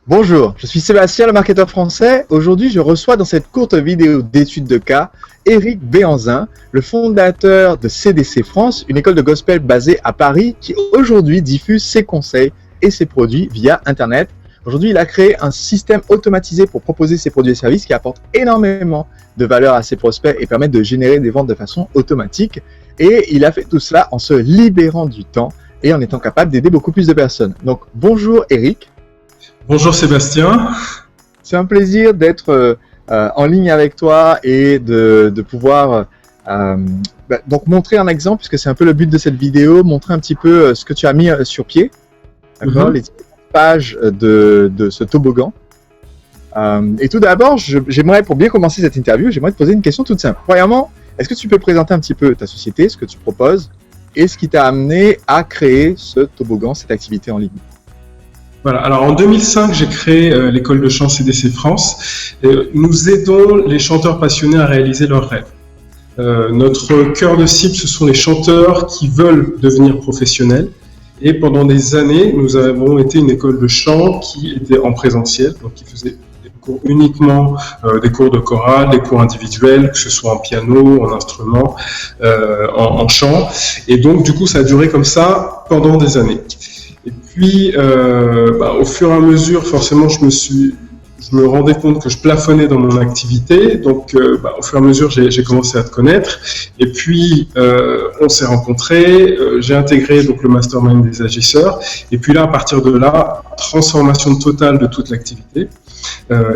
Bonjour, je suis Sébastien, le marketeur français. Aujourd'hui, je reçois dans cette courte vidéo d'études de cas Éric Béhanzin, le fondateur de CDC France, une école de gospel basée à Paris qui aujourd'hui diffuse ses conseils et ses produits via Internet. Aujourd'hui, il a créé un système automatisé pour proposer ses produits et services qui apporte énormément de valeur à ses prospects et permet de générer des ventes de façon automatique. Et il a fait tout cela en se libérant du temps et en étant capable d'aider beaucoup plus de personnes. Donc, bonjour Éric. Bonjour Sébastien. C'est un plaisir d'être en ligne avec toi et de pouvoir donc montrer un exemple, puisque c'est un peu le but de cette vidéo, montrer un petit peu ce que tu as mis sur pied, d'accord, les pages de ce toboggan. Et tout d'abord, j'aimerais, pour bien commencer cette interview, j'aimerais te poser une question toute simple. Premièrement, est-ce que tu peux présenter un petit peu ta société, ce que tu proposes, et ce qui t'a amené à créer ce toboggan, cette activité en ligne? Voilà. Alors en 2005, j'ai créé l'école de chant CDC France. Nous aidons les chanteurs passionnés à réaliser leurs rêves. Notre cœur de cible, ce sont les chanteurs qui veulent devenir professionnels. Et pendant des années, nous avons été une école de chant qui était en présentiel, donc qui faisait des cours uniquement des cours de chorale, des cours individuels, que ce soit en piano, en instrument, en chant. Et donc du coup, ça a duré comme ça pendant des années. Et puis, au fur et à mesure, forcément, je me rendais compte que je plafonnais dans mon activité. Donc, au fur et à mesure, j'ai commencé à te connaître. Et puis, on s'est rencontrés. J'ai intégré donc le mastermind des agisseurs. Et puis là, à partir de là, transformation totale de toute l'activité.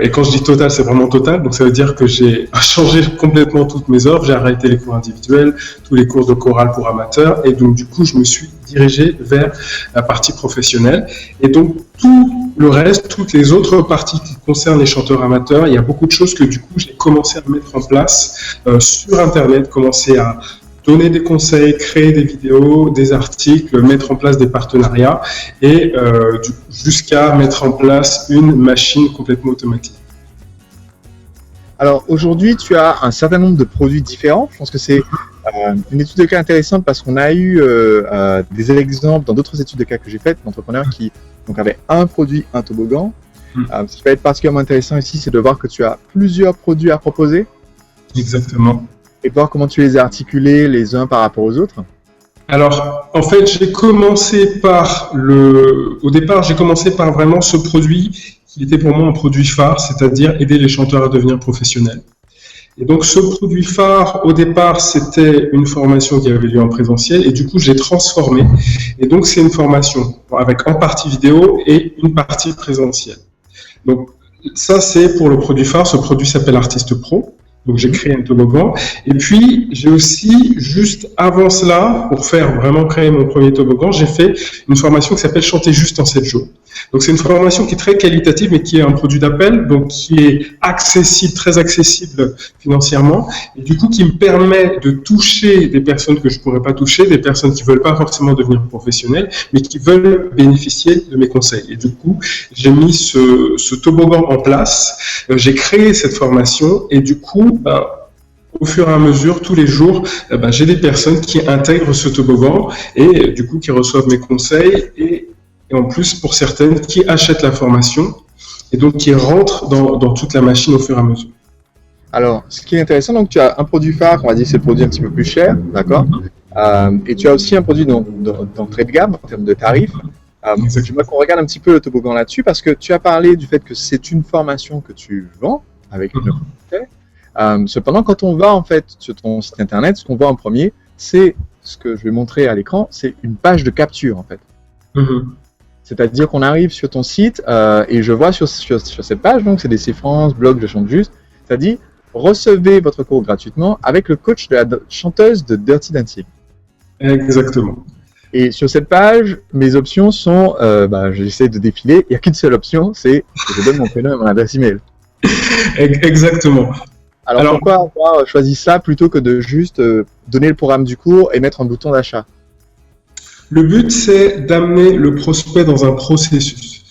Et quand je dis total, c'est vraiment total. Donc ça veut dire que j'ai changé complètement toutes mes offres. J'ai arrêté les cours individuels, tous les cours de chorale pour amateurs. Et donc du coup, je me suis dirigé vers la partie professionnelle. Et donc tout le reste, toutes les autres parties qui concernent les chanteurs amateurs, il y a beaucoup de choses que du coup, j'ai commencé à mettre en place sur Internet, commencer à donner des conseils, créer des vidéos, des articles, mettre en place des partenariats et jusqu'à mettre en place une machine complètement automatique. Alors aujourd'hui, tu as un certain nombre de produits différents. Je pense que c'est une étude de cas intéressante parce qu'on a eu des exemples dans d'autres études de cas que j'ai faites d'entrepreneurs qui donc, avaient un produit, un toboggan. Ce qui va être particulièrement intéressant ici, c'est de voir que tu as plusieurs produits à proposer. Exactement. Et voir comment tu les as articulés les uns par rapport aux autres. Alors, en fait, au départ, j'ai commencé par vraiment ce produit qui était pour moi un produit phare, c'est-à-dire aider les chanteurs à devenir professionnels. Et donc, ce produit phare, au départ, c'était une formation qui avait lieu en présentiel et du coup, je l'ai transformé. Et donc, c'est une formation avec en partie vidéo et une partie présentielle. Donc, ça, c'est pour le produit phare. Ce produit s'appelle Artiste Pro. Donc, j'ai créé un toboggan. Et puis, j'ai aussi, juste avant cela, pour vraiment créer mon premier toboggan, j'ai fait une formation qui s'appelle Chanter juste en 7 jours. Donc, c'est une formation qui est très qualitative, mais qui est un produit d'appel, donc qui est accessible, très accessible financièrement, et du coup, qui me permet de toucher des personnes que je pourrais pas toucher, des personnes qui veulent pas forcément devenir professionnelles, mais qui veulent bénéficier de mes conseils. Et du coup, j'ai mis ce toboggan en place, j'ai créé cette formation, et du coup, au fur et à mesure, tous les jours, j'ai des personnes qui intègrent ce toboggan et du coup qui reçoivent mes conseils et en plus pour certaines qui achètent la formation et donc qui rentrent dans toute la machine au fur et à mesure. Alors, ce qui est intéressant, donc tu as un produit phare, on va dire c'est le produit un petit peu plus cher, d'accord, et tu as aussi un produit d'entrée de gamme en termes de tarifs. J'aimerais qu'on regarde un petit peu le toboggan là-dessus parce que tu as parlé du fait que c'est une formation que tu vends avec une offre. Cependant, quand on va en fait sur ton site internet, ce qu'on voit en premier, c'est ce que je vais montrer à l'écran, c'est une page de capture en fait. C'est-à-dire qu'on arrive sur ton site et je vois sur cette page, donc CDC France, blog Je chante juste, ça dit recevez votre cours gratuitement avec le coach de la chanteuse de Dirty Dancing. Exactement. Et sur cette page, mes options sont, j'essaie de défiler, il n'y a qu'une seule option, c'est que je donne mon prénom et mon adresse email. Exactement. Alors pourquoi avoir choisi ça plutôt que de juste donner le programme du cours et mettre un bouton d'achat? Le but, c'est d'amener le prospect dans un processus.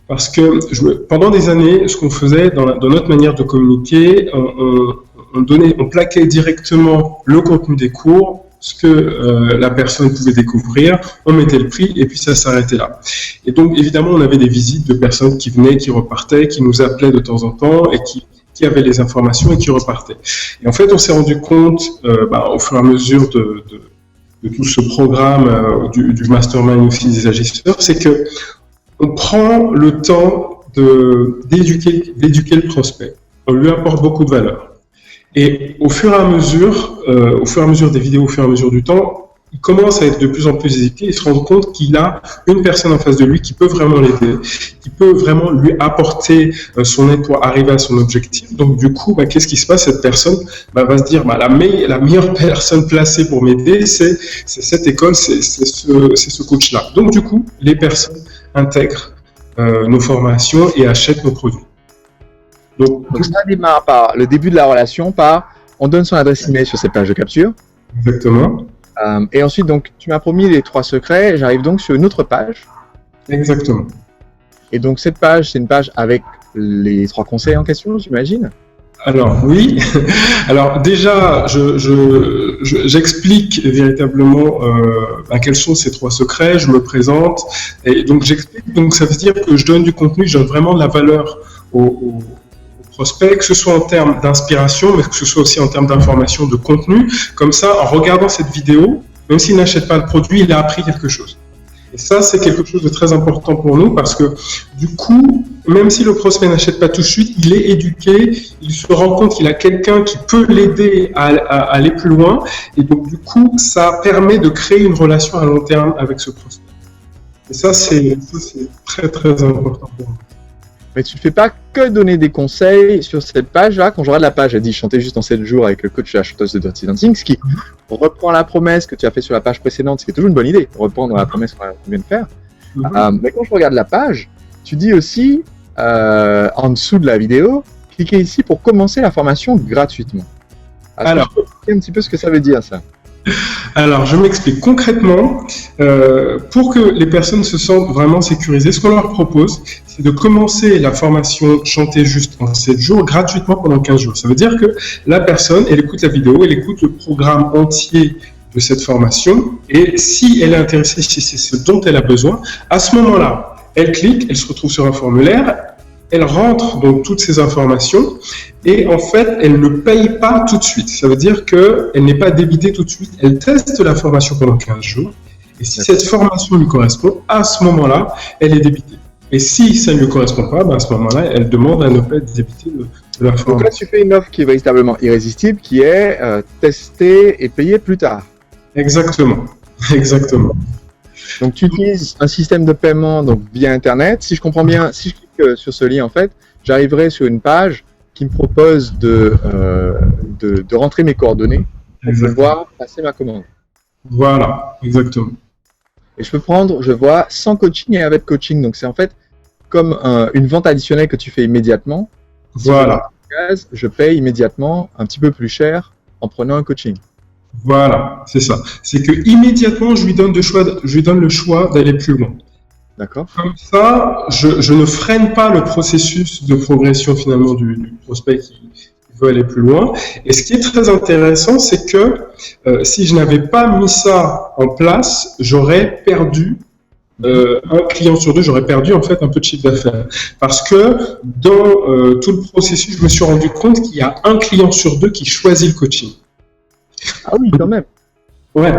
Parce que pendant des années, ce qu'on faisait dans notre manière de communiquer, on plaquait directement le contenu des cours ce que la personne pouvait découvrir, on mettait le prix et puis ça s'arrêtait là. Et donc évidemment on avait des visites de personnes qui venaient, qui repartaient, qui nous appelaient de temps en temps et qui avaient les informations et qui repartaient. Et en fait on s'est rendu compte au fur et à mesure de tout ce programme du mastermind aussi des agisseurs, c'est que on prend le temps d'éduquer le prospect. On lui apporte beaucoup de valeur. Et au fur et à mesure des vidéos, au fur et à mesure du temps, il commence à être de plus en plus éduqué et se rend compte qu'il a une personne en face de lui qui peut vraiment l'aider, qui peut vraiment lui apporter son aide pour arriver à son objectif. Donc du coup, qu'est-ce qui se passe? Cette personne va se dire, la meilleure personne placée pour m'aider, c'est cette école, c'est ce coach-là. Donc du coup, les personnes intègrent nos formations et achètent nos produits. Donc ça démarre par le début de la relation, on donne son adresse email sur cette page de capture. Exactement. Et ensuite, donc, tu m'as promis les 3 secrets. J'arrive donc sur une autre page. Exactement. Et donc cette page, c'est une page avec les 3 conseils en question, j'imagine. Alors oui. Alors déjà, j'explique véritablement quels sont ces 3 secrets. Je me présente et donc j'explique. Donc ça veut dire que je donne du contenu, je donne vraiment de la valeur aux prospect, que ce soit en termes d'inspiration, mais que ce soit aussi en termes d'information, de contenu. Comme ça, en regardant cette vidéo, même s'il n'achète pas le produit, il a appris quelque chose. Et ça, c'est quelque chose de très important pour nous parce que du coup, même si le prospect n'achète pas tout de suite, il est éduqué, il se rend compte qu'il a quelqu'un qui peut l'aider à aller plus loin. Et donc, du coup, ça permet de créer une relation à long terme avec ce prospect. Et ça, c'est très, très important pour nous. Mais tu ne fais pas que donner des conseils sur cette page-là. Quand je regarde la page, elle dit chanter juste en 7 jours avec le coach de la chanteuse de Dirty Dancing, ce qui reprend la promesse que tu as fait sur la page précédente, ce qui est toujours une bonne idée, reprendre la promesse qu'on vient de faire. Mais quand je regarde la page, tu dis aussi, en dessous de la vidéo, cliquez ici pour commencer la formation gratuitement. Alors, tu peux expliquer un petit peu ce que ça veut dire, ça? Alors, je m'explique concrètement. Pour que les personnes se sentent vraiment sécurisées, ce qu'on leur propose, c'est de commencer la formation Chanter juste en 7 jours gratuitement pendant 15 jours. Ça veut dire que la personne, elle écoute la vidéo, elle écoute le programme entier de cette formation et si elle est intéressée, si c'est ce dont elle a besoin, à ce moment-là, elle clique, elle se retrouve sur un formulaire, elle rentre donc toutes ces informations et en fait, elle ne paye pas tout de suite. Ça veut dire qu'elle n'est pas débitée tout de suite. Elle teste la formation pendant 15 jours et si cette formation lui correspond, à ce moment-là, elle est débitée. Et si ça ne lui correspond pas, à ce moment-là, elle demande à ne pas être débitée de la formation. Donc là, tu fais une offre qui est véritablement irrésistible, qui est tester et payer plus tard. Exactement. Exactement. Donc tu utilises un système de paiement donc via Internet. Si je comprends bien, si je clique sur ce lien, en fait, j'arriverai sur une page qui me propose de rentrer mes coordonnées pour pouvoir passer ma commande. Voilà, exactement. Et je peux prendre, je vois, sans coaching et avec coaching. Donc c'est en fait comme une vente additionnelle que tu fais immédiatement. Voilà. Je paye immédiatement un petit peu plus cher en prenant un coaching. Voilà, c'est ça. C'est que immédiatement, je lui donne le choix d'aller plus loin. D'accord. Comme ça, je ne freine pas le processus de progression finalement du prospect qui veut aller plus loin. Et ce qui est très intéressant, c'est que si je n'avais pas mis ça en place, j'aurais perdu un client sur 2, j'aurais perdu en fait un peu de chiffre d'affaires. Parce que dans tout le processus, je me suis rendu compte qu'il y a un client sur 2 qui choisit le coaching. Ah oui, quand même. Ouais.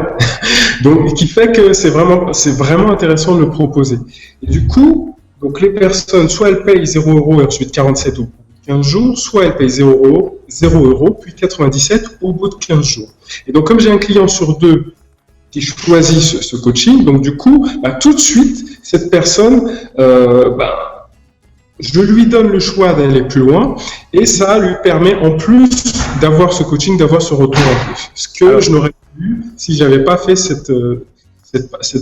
Donc, qui fait que c'est vraiment intéressant de le proposer. Et du coup, donc les personnes, soit elles payent 0 € et ensuite 47 au bout de 15 jours, soit elles payent 0 €, puis 97 au bout de 15 jours. Et donc, comme j'ai un client sur 2 qui choisit ce coaching, donc du coup, tout de suite, cette personne, je lui donne le choix d'aller plus loin et ça lui permet en plus d'avoir ce coaching, d'avoir ce retour en plus. Ce que je n'aurais pas eu si je n'avais pas fait cette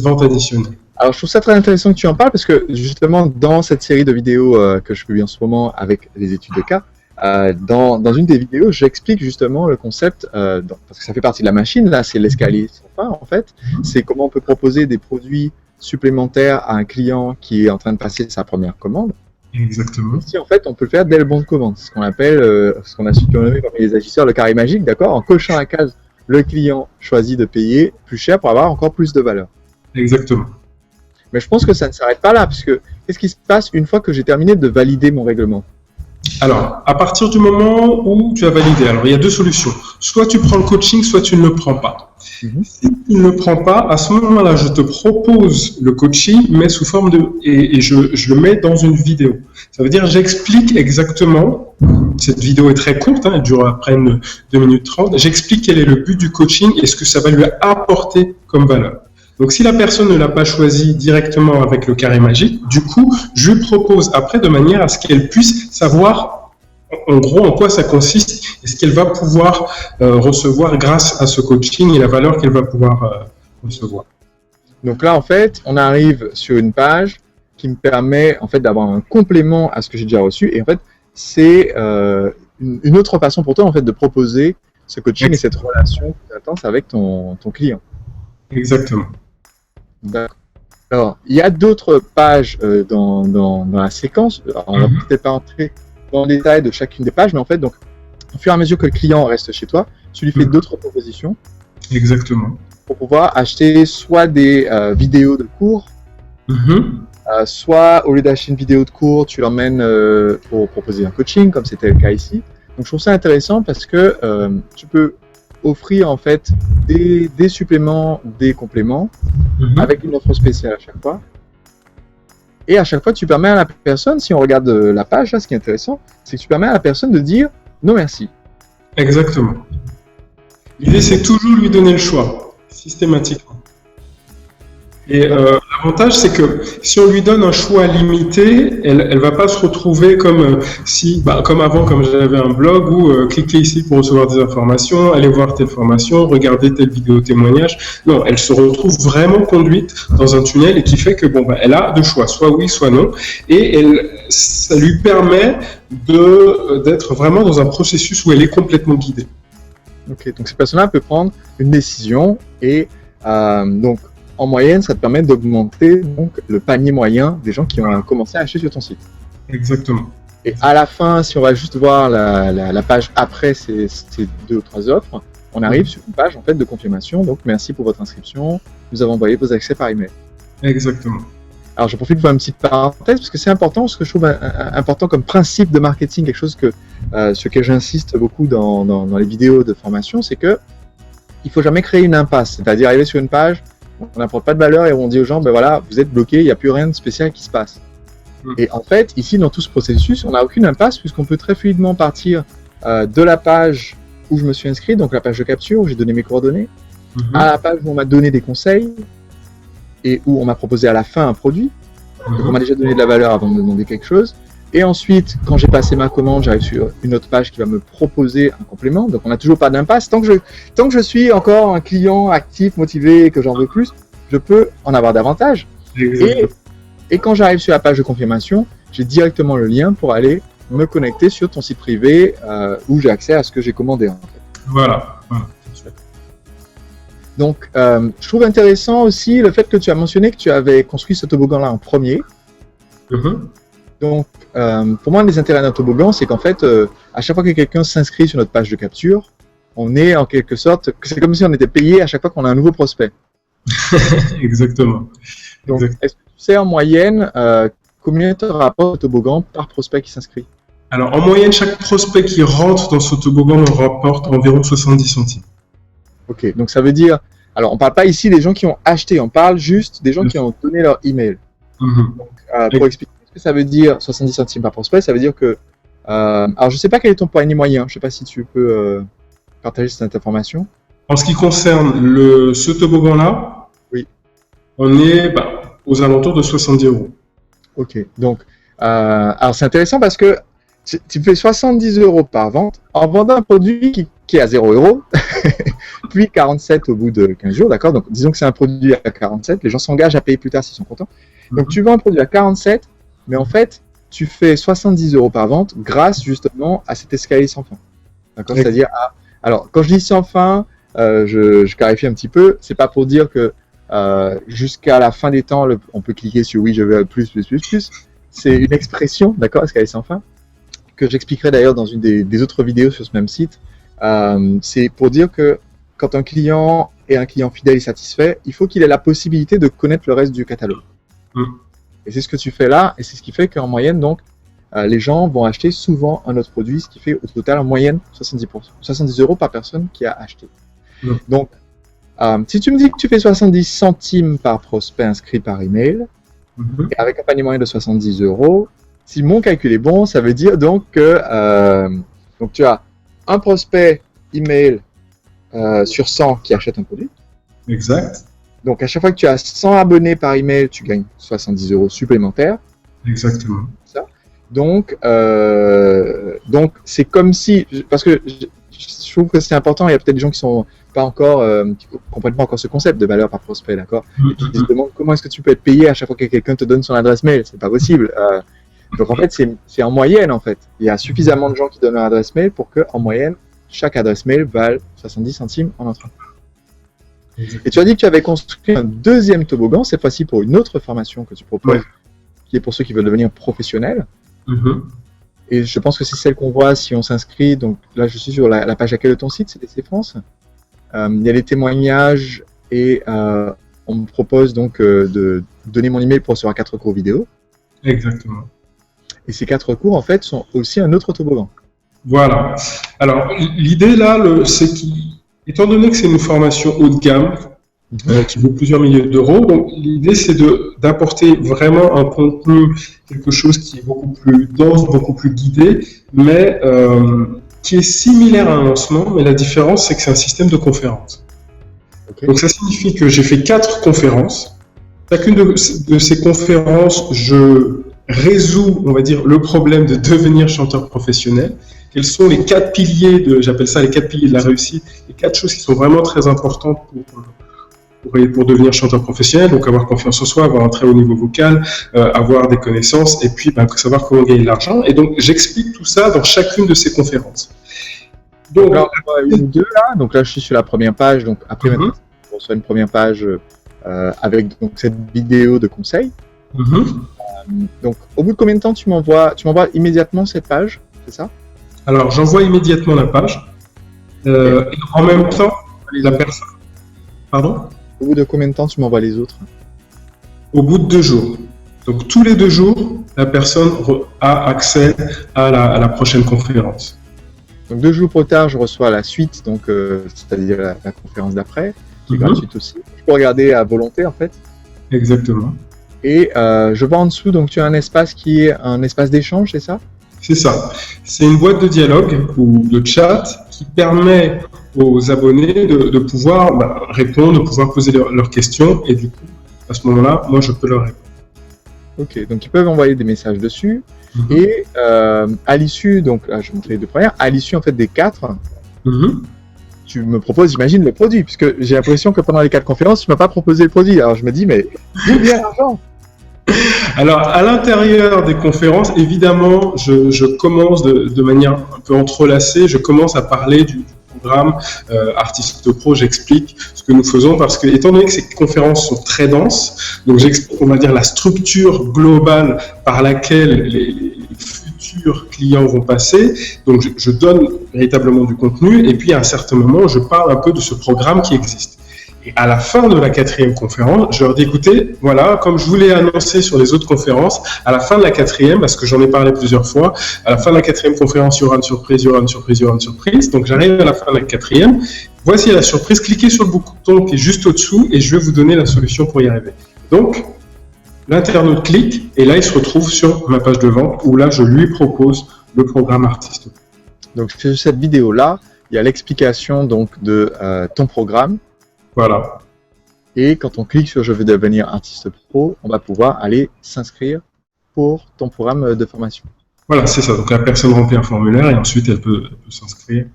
vente additionnelle. Alors je trouve ça très intéressant que tu en parles parce que justement dans cette série de vidéos que je publie en ce moment avec les études de cas, dans une des vidéos, j'explique justement le concept, parce que ça fait partie de la machine, là c'est l'escalier sans fin en fait, c'est comment on peut proposer des produits supplémentaires à un client qui est en train de passer sa première commande. Exactement. Ici, en fait, on peut le faire dès le bon de commande, ce qu'on appelle, ce qu'on a surnommé parmi les agisseurs le carré magique, d'accord, en cochant la case le client choisit de payer plus cher pour avoir encore plus de valeur. Exactement. Mais je pense que ça ne s'arrête pas là, parce que qu'est-ce qui se passe une fois que j'ai terminé de valider mon règlement? Alors, à partir du moment où tu as validé, alors il y a deux solutions. Soit tu prends le coaching, soit tu ne le prends pas. Si tu ne le prends pas, à ce moment-là, je te propose le coaching, mais sous forme de... Et je le mets dans une vidéo. Ça veut dire, j'explique exactement, cette vidéo est très courte, elle dure à peine 2 minutes 30, j'explique quel est le but du coaching et ce que ça va lui apporter comme valeur. Donc, si la personne ne l'a pas choisi directement avec le carré magique, du coup, je lui propose après de manière à ce qu'elle puisse savoir, en gros, en quoi ça consiste et ce qu'elle va pouvoir recevoir grâce à ce coaching et la valeur qu'elle va pouvoir recevoir. Donc là, en fait, on arrive sur une page qui me permet en fait d'avoir un complément à ce que j'ai déjà reçu. Et en fait, c'est une autre façon pour toi en fait de proposer ce coaching et cette relation intense avec ton client. Exactement. D'accord. Alors, il y a d'autres pages dans la séquence. Alors, on va peut-être pas entrer dans le détail de chacune des pages, mais en fait, donc, au fur et à mesure que le client reste chez toi, tu lui fais d'autres propositions. Exactement. Pour pouvoir acheter soit des vidéos de cours, soit au lieu d'acheter une vidéo de cours, tu l'emmènes pour proposer un coaching, comme c'était le cas ici. Donc, je trouve ça intéressant parce que tu peux offrir en fait des suppléments, des compléments avec une offre spéciale à chaque fois. Et à chaque fois, tu permets à la personne, si on regarde la page, là, ce qui est intéressant, c'est que tu permets à la personne de dire non merci. Exactement. L'idée, c'est toujours lui donner le choix, systématiquement. Et l'avantage, c'est que si on lui donne un choix limité, elle va pas se retrouver comme comme avant, comme j'avais un blog où cliquez ici pour recevoir des informations, allez voir telle formation, regardez telle vidéo témoignage. Non, elle se retrouve vraiment conduite dans un tunnel et qui fait que elle a deux choix, soit oui, soit non, et ça lui permet d'être vraiment dans un processus où elle est complètement guidée. Ok, donc cette personne-là peut prendre une décision et donc en moyenne, ça te permet d'augmenter donc le panier moyen des gens qui ont commencé à acheter sur ton site. Exactement. Et à la fin, si on va juste voir la page après ces 2 ou 3 offres, on arrive sur une page en fait de confirmation. Donc merci pour votre inscription. Nous avons envoyé vos accès par email. Exactement. Alors je profite de faire une petite parenthèse parce que c'est important, ce que je trouve important comme principe de marketing, quelque chose sur lequel j'insiste beaucoup dans les vidéos de formation, c'est que il faut jamais créer une impasse, c'est-à-dire arriver sur une page, on n'apporte pas de valeur et on dit aux gens, voilà, vous êtes bloqués, il n'y a plus rien de spécial qui se passe. Et en fait, ici, dans tout ce processus, on n'a aucune impasse puisqu'on peut très fluidement partir de la page où je me suis inscrit, donc la page de capture où j'ai donné mes coordonnées, à la page où on m'a donné des conseils et où on m'a proposé à la fin un produit. Donc on m'a déjà donné de la valeur avant de me demander quelque chose. Et ensuite, quand j'ai passé ma commande, j'arrive sur une autre page qui va me proposer un complément. Donc, on n'a toujours pas d'impasse. Tant que je suis encore un client actif, motivé et que j'en veux plus, je peux en avoir davantage. Et quand j'arrive sur la page de confirmation, j'ai directement le lien pour aller me connecter sur ton site privé où j'ai accès à ce que j'ai commandé. En fait. Voilà. Donc, je trouve intéressant aussi le fait que tu as mentionné que tu avais construit ce toboggan-là en premier. Donc, pour moi, les intérêts d'un toboggan, c'est qu'en fait, à chaque fois que quelqu'un s'inscrit sur notre page de capture, on est en quelque sorte, c'est comme si on était payé à chaque fois qu'on a un nouveau prospect. Exactement. Donc, est-ce que tu sais en moyenne combien te rapporte le toboggan par prospect qui s'inscrit? Alors, en moyenne, chaque prospect qui rentre dans ce toboggan nous rapporte environ 70 centimes. Ok, donc ça veut dire, alors on ne parle pas ici des gens qui ont acheté, on parle juste des gens qui ont donné leur email. Donc, pour expliquer ce que ça veut dire 70 centimes par prospect, ça veut dire que, alors je ne sais pas quel est ton panier moyen, je ne sais pas si tu peux partager cette information. En ce qui concerne ce toboggan-là, oui, on est aux alentours de 70 €. Ok, donc, alors c'est intéressant parce que tu fais 70 € par vente en vendant un produit qui est à 0 €, puis 47 au bout de 15 jours, d'accord? Donc, disons que c'est un produit à 47, les gens s'engagent à payer plus tard s'ils sont contents. Donc, tu vends un produit à 47, mais en fait, tu fais 70 € par vente grâce justement à cet escalier sans fin. D'accord? C'est-à-dire, alors, quand je dis sans fin, je clarifie un petit peu, c'est pas pour dire que jusqu'à la fin des temps, on peut cliquer sur oui, je veux plus. C'est une expression, d'accord? Escalier sans fin, que j'expliquerai d'ailleurs dans une des autres vidéos sur ce même site. C'est pour dire que quand un client est un client fidèle et satisfait, il faut qu'il ait la possibilité de connaître le reste du catalogue. Et c'est ce que tu fais là, et c'est ce qui fait qu'en moyenne, donc, les gens vont acheter souvent un autre produit, ce qui fait au total en moyenne 70 € par personne qui a acheté. Donc, si tu me dis que tu fais 70 centimes par prospect inscrit par email, et avec un panier moyen de 70 €, si mon calcul est bon, ça veut dire donc que donc tu as un prospect email sur 100 qui achète un produit. Exact. Donc à chaque fois que tu as 100 abonnés par email, tu gagnes 70 € supplémentaires. Exactement. Donc c'est comme si, parce que je trouve que c'est important, il y a peut-être des gens qui sont pas encore, qui comprennent pas encore ce concept de valeur par prospect, d'accord, et qui se demandent comment est-ce que tu peux être payé à chaque fois que quelqu'un te donne son adresse mail, c'est pas possible. Donc en fait c'est en moyenne en fait, il y a suffisamment de gens qui donnent leur adresse mail pour que en moyenne chaque adresse mail vale 70 centimes en entrant. Et tu as dit que tu avais construit un deuxième toboggan, cette fois-ci pour une autre formation que tu proposes, qui est pour ceux qui veulent devenir professionnels. Et je pense que c'est celle qu'on voit si on s'inscrit. Donc là, je suis sur la page d'accueil de ton site, CDC France. Il y a les témoignages et on me propose donc de donner mon email pour recevoir 4 cours vidéo. Exactement. Et ces 4 cours, en fait, sont aussi un autre toboggan. Voilà. Alors, l'idée là, c'est qu'étant donné que c'est une formation haut de gamme, qui vaut plusieurs milliers d'euros, donc l'idée c'est d'apporter vraiment un contenu, quelque chose qui est beaucoup plus dense, beaucoup plus guidé, mais qui est similaire à un lancement, mais la différence c'est que c'est un système de conférences. Donc ça signifie que j'ai fait 4 conférences. Chacune de ces conférences, je résous, on va dire, le problème de devenir chanteur professionnel. Quels sont les 4 piliers j'appelle ça les 4 piliers de la réussite, les 4 choses qui sont vraiment très importantes pour devenir chanteur professionnel, donc avoir confiance en soi, avoir un très haut niveau vocal, avoir des connaissances, et puis savoir comment gagner de l'argent. Et donc j'explique tout ça dans chacune de ces conférences. Donc là, on voit une ou deux là. Donc là, je suis sur la première page. Donc après, maintenant, on reçoit une première page avec donc cette vidéo de conseils. Donc au bout de combien de temps tu m'envoies immédiatement cette page, c'est ça? Alors j'envoie immédiatement la page. Et en même temps, la personne. Pardon? Au bout de combien de temps tu m'envoies les autres? Au bout de 2 jours. Donc tous les 2 jours, la personne a accès à la prochaine conférence. Donc 2 jours plus tard, je reçois la suite, donc c'est-à-dire la conférence d'après, qui est gratuite aussi. Je peux regarder à volonté en fait. Exactement. Et je vois en dessous, donc tu as un espace qui est un espace d'échange, c'est ça? C'est ça. C'est une boîte de dialogue ou de chat qui permet aux abonnés de pouvoir répondre, de pouvoir poser leurs questions, et du coup, à ce moment-là, moi, je peux leur répondre. Ok, donc ils peuvent envoyer des messages dessus, et à l'issue, donc là, je vais montrer les 2 premières, à l'issue en fait des 4, tu me proposes, j'imagine, le produit, puisque j'ai l'impression que pendant les 4 conférences, tu m'as pas proposé le produit. Alors je me dis, mais d'où vient l'argent? Alors, à l'intérieur des conférences, évidemment, je commence de manière un peu entrelacée, je commence à parler du programme Artiste Pro, j'explique ce que nous faisons, parce que, étant donné que ces conférences sont très denses, donc j'explique, on va dire, la structure globale par laquelle les futurs clients vont passer, donc je donne véritablement du contenu, et puis à un certain moment, je parle un peu de ce programme qui existe. Et à la fin de la 4e conférence, je leur dis, écoutez, voilà, comme je vous l'ai annoncé sur les autres conférences, à la fin de la 4e, parce que j'en ai parlé plusieurs fois, à la fin de la 4e conférence, il y aura une surprise, il y aura une surprise, il y aura une surprise. Donc j'arrive à la fin de la 4e, voici la surprise, cliquez sur le bouton qui est juste au-dessous et je vais vous donner la solution pour y arriver. Donc, l'internaute clique et là, il se retrouve sur ma page de vente où là, je lui propose le programme Artiste. Donc sur cette vidéo-là, il y a l'explication donc de ton programme. Voilà. Et quand on clique sur « Je veux devenir artiste pro », on va pouvoir aller s'inscrire pour ton programme de formation. Voilà, c'est ça. Donc la personne remplit un formulaire et ensuite elle peut s'inscrire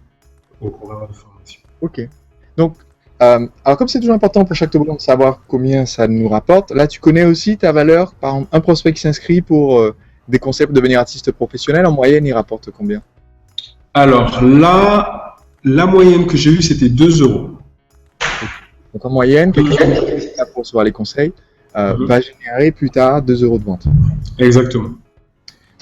au programme de formation. Ok. Donc, alors comme c'est toujours important pour chaque toboggan de savoir combien ça nous rapporte, là tu connais aussi ta valeur. Par exemple, un prospect qui s'inscrit pour des concepts de devenir artiste professionnel, en moyenne, il rapporte combien? Alors là, la moyenne que j'ai eue, c'était 2 €. Donc en moyenne, quelqu'un qui est là pour recevoir les conseils va générer plus tard 2 € de vente. Exactement.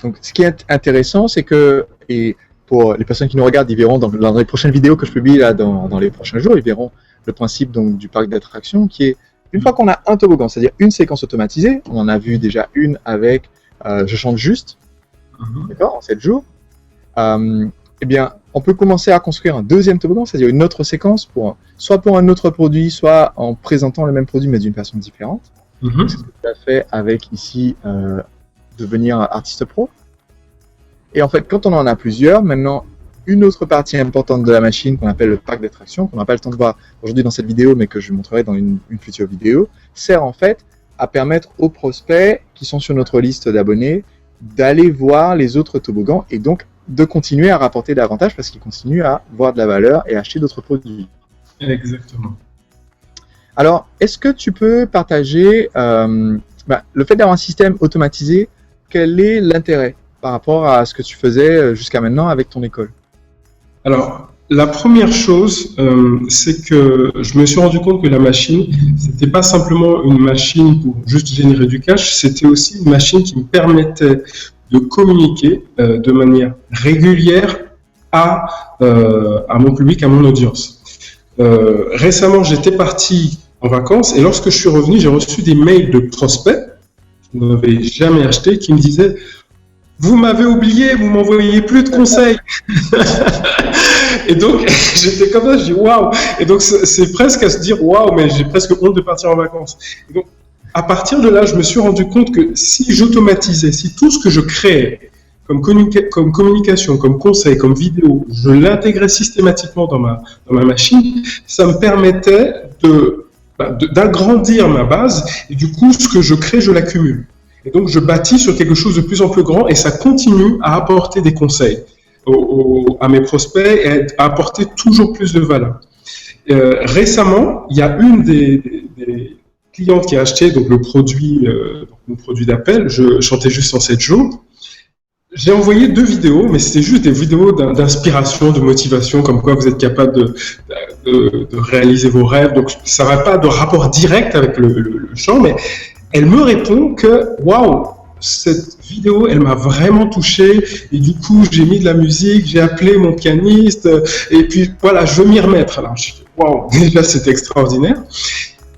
Donc ce qui est intéressant, c'est que, et pour les personnes qui nous regardent, ils verront dans les prochaines vidéos que je publie là, dans les prochains jours, ils verront le principe donc, du parc d'attractions qui est, une fois qu'on a un toboggan, c'est-à-dire une séquence automatisée, on en a vu déjà une avec Je chante juste, d'accord, en 7 jours, eh bien, on peut commencer à construire un deuxième toboggan, c'est-à-dire une autre séquence, soit pour un autre produit, soit en présentant le même produit mais d'une façon différente. C'est ce que tu as fait avec ici devenir artiste pro. Et en fait, quand on en a plusieurs, maintenant, une autre partie importante de la machine qu'on appelle le parc d'attractions, qu'on n'a pas le temps de voir aujourd'hui dans cette vidéo, mais que je montrerai dans une future vidéo, sert en fait à permettre aux prospects qui sont sur notre liste d'abonnés d'aller voir les autres toboggans et donc de continuer à rapporter davantage parce qu'ils continuent à voir de la valeur et acheter d'autres produits. Exactement. Alors, est-ce que tu peux partager le fait d'avoir un système automatisé, quel est l'intérêt par rapport à ce que tu faisais jusqu'à maintenant avec ton école? Alors, la première chose, c'est que je me suis rendu compte que la machine, c'était pas simplement une machine pour juste générer du cash, c'était aussi une machine qui me permettait de communiquer de manière régulière à mon public, à mon audience. Récemment, j'étais parti en vacances et lorsque je suis revenu, j'ai reçu des mails de prospects qui n'avaient jamais acheté, qui me disaient « Vous m'avez oublié, vous m'envoyez plus de conseils !» Et donc, j'étais comme ça, je dis « Waouh !» Et donc, c'est presque à se dire « Waouh !» mais j'ai presque honte de partir en vacances. Et donc, à partir de là, je me suis rendu compte que si j'automatisais, si tout ce que je créais comme communication, comme conseil, comme vidéo, je l'intégrais systématiquement dans ma machine, ça me permettait d'agrandir ma base et du coup, ce que je crée, je l'accumule. Et donc, je bâtis sur quelque chose de plus en plus grand et ça continue à apporter des conseils à mes prospects et à apporter toujours plus de valeur. Récemment, il y a une des clientes qui a acheté donc le produit d'appel, je chantais juste en 7 jours. J'ai envoyé 2 vidéos, mais c'était juste des vidéos d'inspiration, de motivation, comme quoi vous êtes capable de réaliser vos rêves. Donc, ça n'a pas de rapport direct avec le chant, mais elle me répond que, waouh, cette vidéo, elle m'a vraiment touché. Et du coup, j'ai mis de la musique, j'ai appelé mon pianiste, et puis voilà, je veux m'y remettre. Alors, je dis, waouh, déjà, c'était extraordinaire.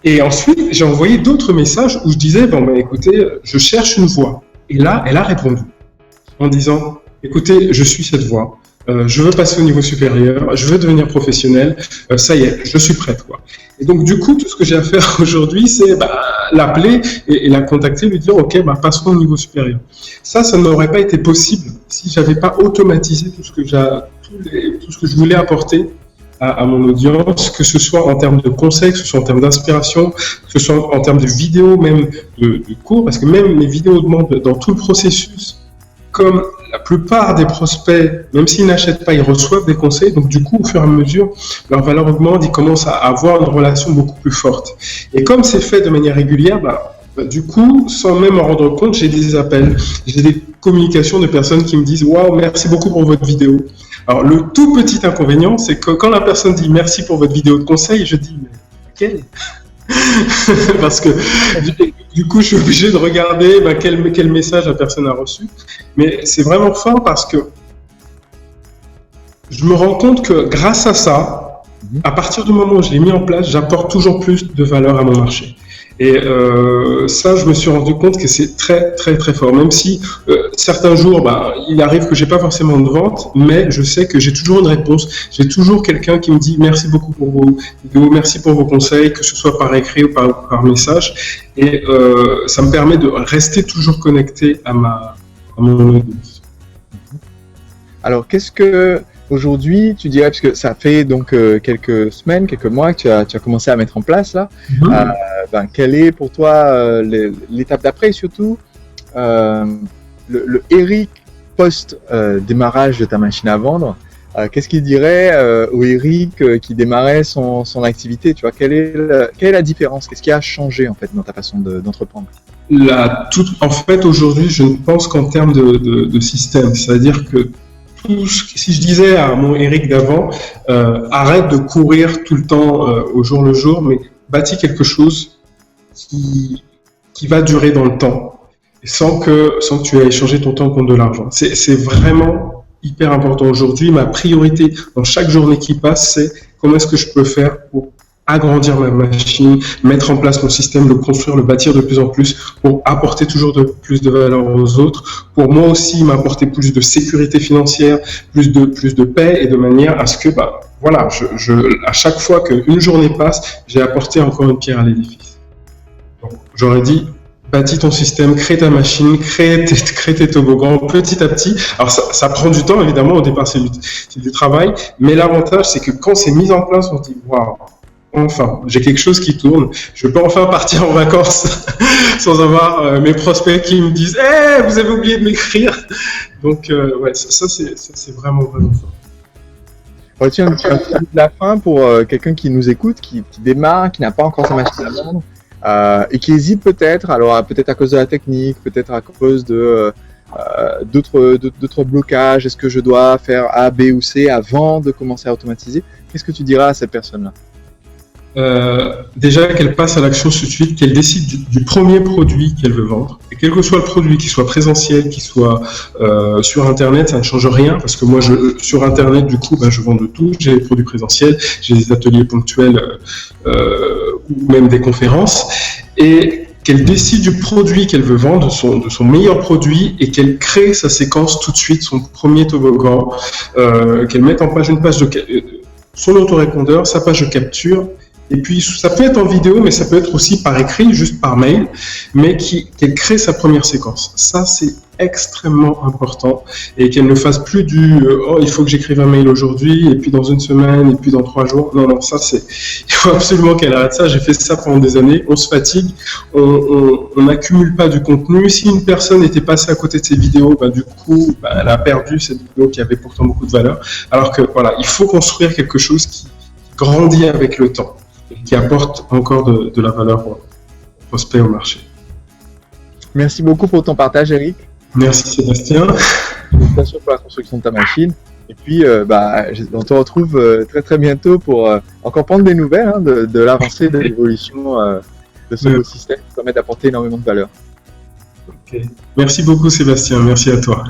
Et ensuite, j'ai envoyé d'autres messages où je disais, écoutez, je cherche une voix. Et là, elle a répondu en disant, écoutez, je suis cette voix, je veux passer au niveau supérieur, je veux devenir professionnel, ça y est, je suis prête, quoi. Et donc, du coup, tout ce que j'ai à faire aujourd'hui, c'est l'appeler et la contacter, lui dire, ok, passons au niveau supérieur. Ça n'aurait pas été possible si j'avais pas automatisé tout ce que je voulais apporter à mon audience, que ce soit en termes de conseils, que ce soit en termes d'inspiration, que ce soit en termes de vidéos, même de cours, parce que même les vidéos demandent dans tout le processus, comme la plupart des prospects, même s'ils n'achètent pas, ils reçoivent des conseils. Donc, du coup, au fur et à mesure, leur valeur augmente, ils commencent à avoir une relation beaucoup plus forte. Et comme c'est fait de manière régulière, du coup, sans même en rendre compte, j'ai des appels, j'ai des communications de personnes qui me disent « Waouh, merci beaucoup pour votre vidéo ». Alors, le tout petit inconvénient, c'est que quand la personne dit « Merci pour votre vidéo de conseil », je dis « Mais quelle ?» Parce que du coup, je suis obligé de regarder quel message la personne a reçu. Mais c'est vraiment fort parce que je me rends compte que grâce à ça, à partir du moment où je l'ai mis en place, j'apporte toujours plus de valeur à mon marché. Et ça, je me suis rendu compte que c'est très, très, très fort. Même si certains jours, il arrive que j'ai pas forcément de vente, mais je sais que j'ai toujours une réponse. J'ai toujours quelqu'un qui me dit merci beaucoup pour vos vidéos, merci pour vos conseils, que ce soit par écrit ou par message. Et ça me permet de rester toujours connecté à mon audience. Alors, qu'est-ce que aujourd'hui tu dirais, parce que ça fait donc quelques semaines, quelques mois que tu as commencé à mettre en place là, quelle est pour toi l'étape d'après et surtout le Eric post-démarrage de ta machine à vendre, qu'est-ce qu'il dirait au Eric qui démarrait son activité, tu vois, quelle est la différence, qu'est-ce qui a changé en fait dans ta façon d'entreprendre? En fait, aujourd'hui, je ne pense qu'en termes de système, c'est-à-dire que si je disais à mon Eric d'avant, arrête de courir tout le temps au jour le jour, mais bâtis quelque chose qui va durer dans le temps, et sans que tu aies échangé ton temps contre de l'argent. C'est vraiment hyper important aujourd'hui. Ma priorité dans chaque journée qui passe, c'est comment est-ce que je peux faire pour agrandir ma machine, mettre en place mon système, le construire, le bâtir de plus en plus pour apporter toujours plus de valeur aux autres, pour moi aussi m'apporter plus de sécurité financière, plus de paix et de manière à ce que, voilà, à chaque fois qu'une journée passe, j'ai apporté encore une pierre à l'édifice. Donc, j'aurais dit, bâtis ton système, crée ta machine, crée tes toboggans petit à petit. Alors ça prend du temps, évidemment, au départ c'est du travail, mais l'avantage c'est que quand c'est mis en place, on se dit waouh, enfin, j'ai quelque chose qui tourne, je peux enfin partir en vacances sans avoir mes prospects qui me disent hey, vous avez oublié de m'écrire. Donc ouais, ça c'est vraiment fort. Tiens, un petit mot de la fin pour quelqu'un qui nous écoute, qui démarre, qui n'a pas encore sa machine à vendre. Et qui hésite peut-être, alors peut-être à cause de la technique, peut-être à cause de d'autres blocages. Est-ce que je dois faire A, B ou C avant de commencer à automatiser? Qu'est-ce que tu diras à cette personne-là? Déjà qu'elle passe à l'action tout de suite, qu'elle décide du premier produit qu'elle veut vendre, et quel que soit le produit, qu'il soit présentiel, qu'il soit sur Internet, ça ne change rien, parce que moi, sur Internet, du coup, je vends de tout, j'ai des produits présentiels, j'ai des ateliers ponctuels ou même des conférences, et qu'elle décide du produit qu'elle veut vendre, de son meilleur produit, et qu'elle crée sa séquence tout de suite, son premier toboggan, qu'elle mette en page son autorépondeur, sa page de capture. Et puis, ça peut être en vidéo, mais ça peut être aussi par écrit, juste par mail, mais qu'elle crée sa première séquence. Ça, c'est extrêmement important. Et qu'elle ne fasse plus il faut que j'écrive un mail aujourd'hui, et puis dans une semaine, et puis dans 3 jours. Non, ça, il faut absolument qu'elle arrête ça. J'ai fait ça pendant des années. On se fatigue. On n'accumule pas du contenu. Si une personne était passée à côté de ses vidéos, du coup, elle a perdu cette vidéo qui avait pourtant beaucoup de valeur. Alors que, voilà, il faut construire quelque chose qui grandit avec le temps, qui apporte encore de la valeur aux prospects au marché. Merci beaucoup pour ton partage, Eric. Merci Sébastien. Félicitations pour la construction de ta machine. Et puis, on te retrouve très très bientôt pour encore prendre des nouvelles de l'avancée, de l'évolution de ce beau système qui permet d'apporter énormément de valeur. Okay. Merci beaucoup Sébastien, merci à toi.